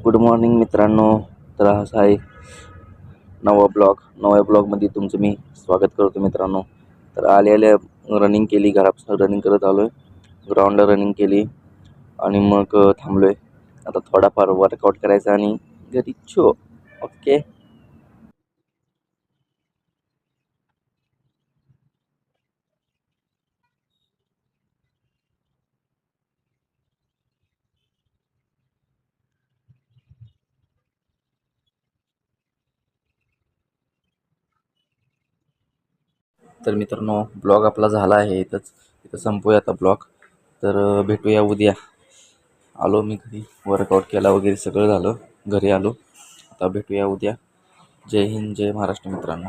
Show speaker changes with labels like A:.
A: Good morning मित्रांनो. तर हा आहे नव्या ब्लॉगमध्ये तुमचं मी स्वागत करतो मित्रांनो. तर आल्या रनिंग केली, घरापासून रनिंग करत आलो आहे, ग्राउंडला रनिंग केली आणि मग थांबलो आहे. आता थोडाफार वर्कआउट करायचा आणि घरी ओके. तर मित्रांनो, ब्लॉग आपला झाला आहे, इथं संपूया आता ब्लॉग. तर भेटूया उद्या. आलो मी घरी, वर्कआउट केला वगैरे सगळं झालं, घरी आलो. आता भेटूया उद्या. जय हिंद, जय महाराष्ट्र मित्रांनो.